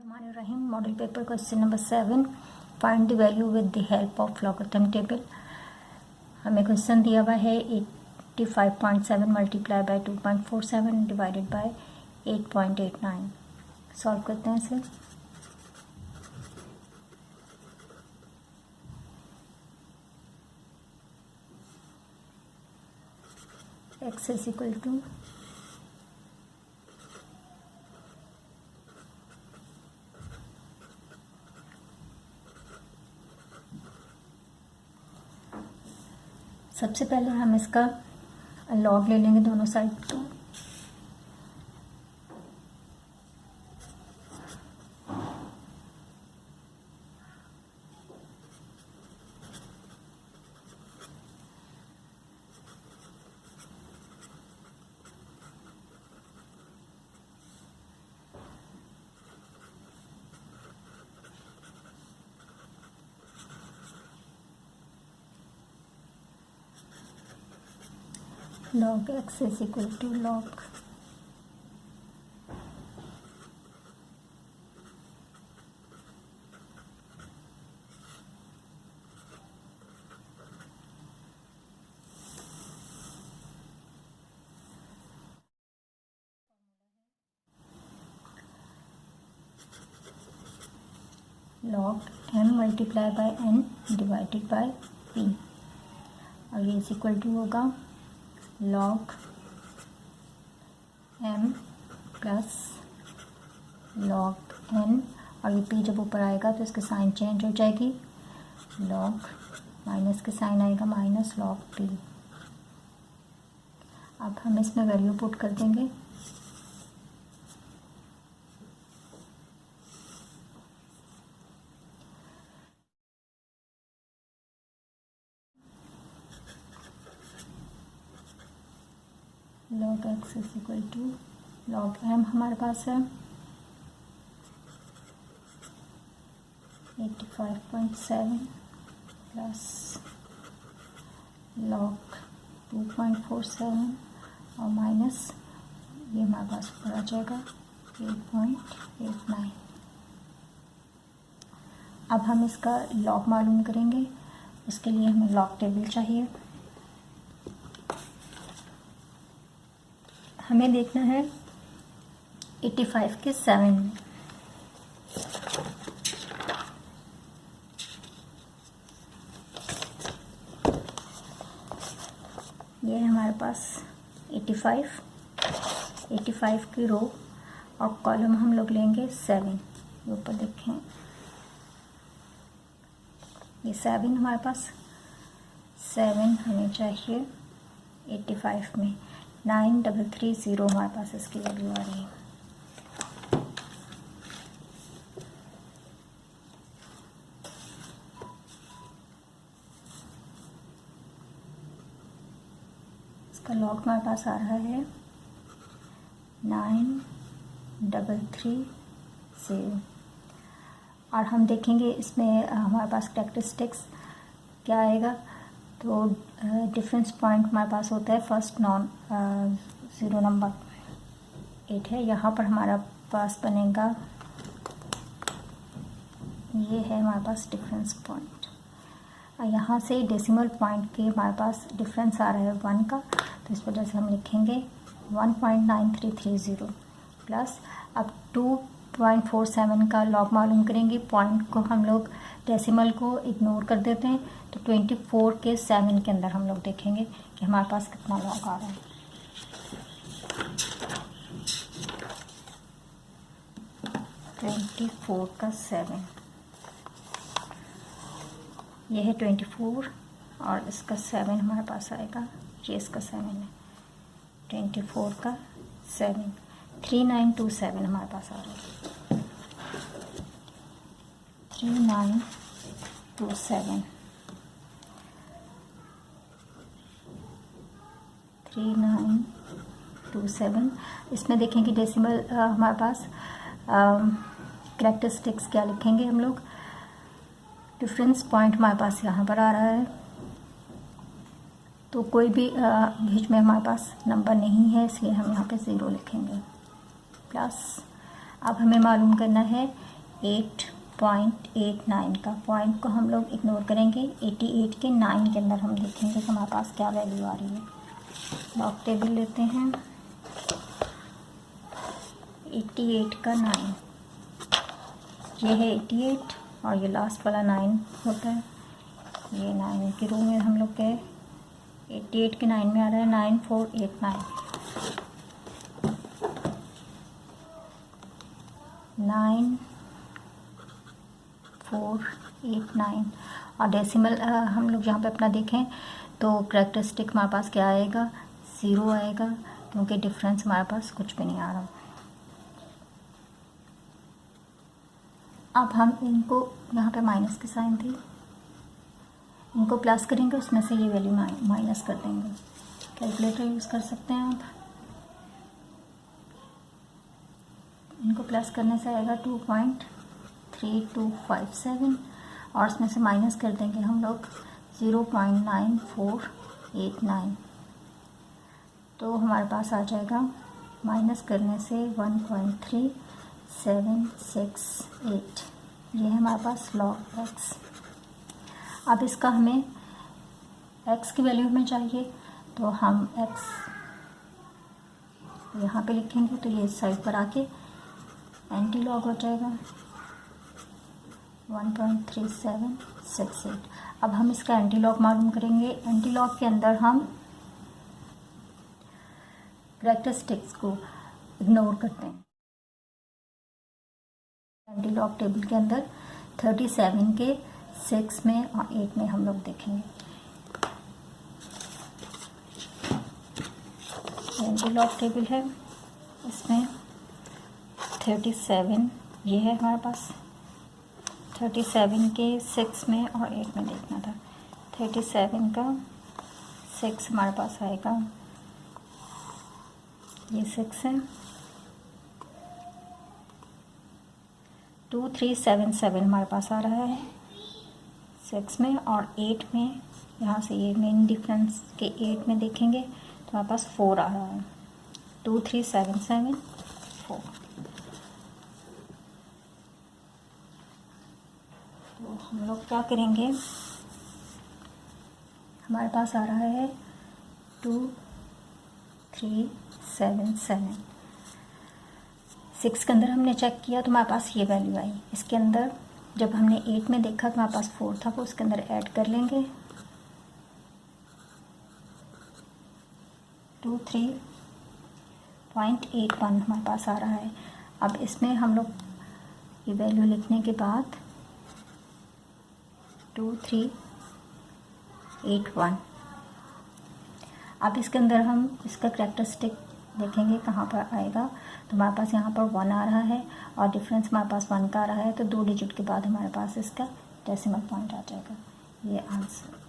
Bismillahirrahmanirrahim. Model paper question number 7, find the value with the help of logarithm table. हमें question दिया हुआ है 85.7 multiply by 2.47 divided by 8.89। Solve करते हैं इसे। x इज इक्वल टू सबसे पहले हम इसका लॉग ले लेंगे दोनों साइड का। log x is equal to log log m multiply by n divided by p और ये इज इक्वल टू होगा log m plus log n और ये p जब ऊपर आएगा तो इसके साइन चेंज हो जाएगी, log माइनस के साइन आएगा माइनस log p। अब हम इसमें वैल्यू पुट कर देंगे। log x is equal to log m हमारे पास है 85.7 प्लस log 2.47 और माइनस ये हमारे पास ऊपर आ जाएगा 8.89। अब हम इसका log मालूम करेंगे, उसके लिए हमें log टेबल चाहिए। हमें देखना है 85 के 7 में। ये है हमारे पास 85 की रो और कॉलम हम लोग लेंगे 7। ऊपर देखें ये 7 हमारे पास 7 हमें चाहिए 85 में 9330 हमारे पास इसकी वैल्यू आ रही है। इसका लॉग हमारे पास आ रहा है 9330 और हम देखेंगे इसमें हमारे पास कैरेक्टरिस्टिक्स क्या आएगा। तो डिफरेंस पॉइंट हमारे पास होता है फर्स्ट नॉन ज़ीरो नंबर 8 है। यहाँ पर हमारा पास बनेगा, ये है हमारे पास डिफरेंस पॉइंट और यहाँ से डेसिमल पॉइंट के हमारे पास डिफरेंस आ रहा है 1 का, तो इस वजह से हम लिखेंगे 1.9330 प्लस अब 2.47 का लॉग मालूम करेंगे। पॉइंट को हम लोग डेसिमल को इग्नोर कर देते हैं, तो 24 के 7 के अंदर हम लोग देखेंगे कि हमारे पास कितना लॉग आ रहा है। (24 का 7) यह है 24 और इसका 7 हमारे पास आएगा, ये इसका 7 है। 24 का 7 3927 हमारे पास आ रहा है। 3927 इसमें देखेंगे डेसिमल हमारे पास कैरेक्टरिस्टिक्स क्या लिखेंगे हम लोग। डिफरेंस पॉइंट हमारे पास यहाँ पर आ रहा है, तो कोई भी बीच में हमारे पास नंबर नहीं है, इसलिए हम यहाँ पे 0 लिखेंगे। प्लस अब हमें मालूम करना है 8.89 का पॉइंट को हम लोग इग्नोर करेंगे। 88 के 9 के अंदर हम देखेंगे कि हमारे पास क्या वैल्यू आ रही है। लॉग टेबल लेते हैं, 88 का 9, ये है 88 और ये लास्ट वाला 9 होता है। ये 9 के रो में हम लोग के 88 के 9 में आ रहा है 9489, 9489। और डेसिमल हम लोग यहाँ पे अपना देखें तो कैरेक्टरिस्टिक हमारे पास क्या आएगा, 0 आएगा, क्योंकि डिफरेंस हमारे पास कुछ भी नहीं आ रहा। अब हम इनको यहाँ पे माइनस के साइन थी, इनको प्लस करेंगे, उसमें से ये वैल्यू माइनस कर देंगे। कैलकुलेटर यूज़ कर सकते हैं आप। इनको प्लस करने से आएगा 2.3257 और उसमें से माइनस कर देंगे हम लोग 0.9489, तो हमारे पास आ जाएगा माइनस करने से 1.3768। ये है हमारे पास लॉग x। अब इसका हमें x की वैल्यू में चाहिए, तो हम x यहाँ पे लिखेंगे, तो ये इस साइड पर आके एंटी लॉग हो जाएगा 1.3768। अब हम इसका एंटी लॉग मालूम करेंगे। एंटी लॉग के अंदर हम कैरेक्टरिस्टिक्स को इग्नोर करते हैं। एंटी लॉग टेबल के अंदर 37 के 6 में और 8 में हम लोग देखेंगे। एंटी लॉग टेबल है, इसमें 37 ये है हमारे पास, 37 के 6 में और 8 में देखना था। 37 का 6 हमारे पास आएगा, ये 6 है, 2377 हमारे पास आ रहा है 6 में, और 8 में यहाँ से ये मेन डिफरेंस के 8 में देखेंगे तो हमारे पास 4 आ रहा है, 23774। तो हम लोग क्या करेंगे, हमारे पास आ रहा है 2377। 6 के अंदर हमने चेक किया तो हमारे पास ये वैल्यू आई। इसके अंदर जब हमने 8 में देखा तो हमारे पास 4 था, तो उसके अंदर ऐड कर लेंगे 23.81 हमारे पास आ रहा है। अब इसमें हम लोग ये वैल्यू लिखने के बाद 2381, अब इसके अंदर हम इसका कैरेक्टरिस्टिक देखेंगे कहाँ पर आएगा, तो हमारे पास यहाँ पर 1 आ रहा है और डिफरेंस हमारे पास 1 का आ रहा है, तो 2 डिजिट के बाद हमारे पास इसका डेसिमल पॉइंट आ जाएगा। ये आंसर।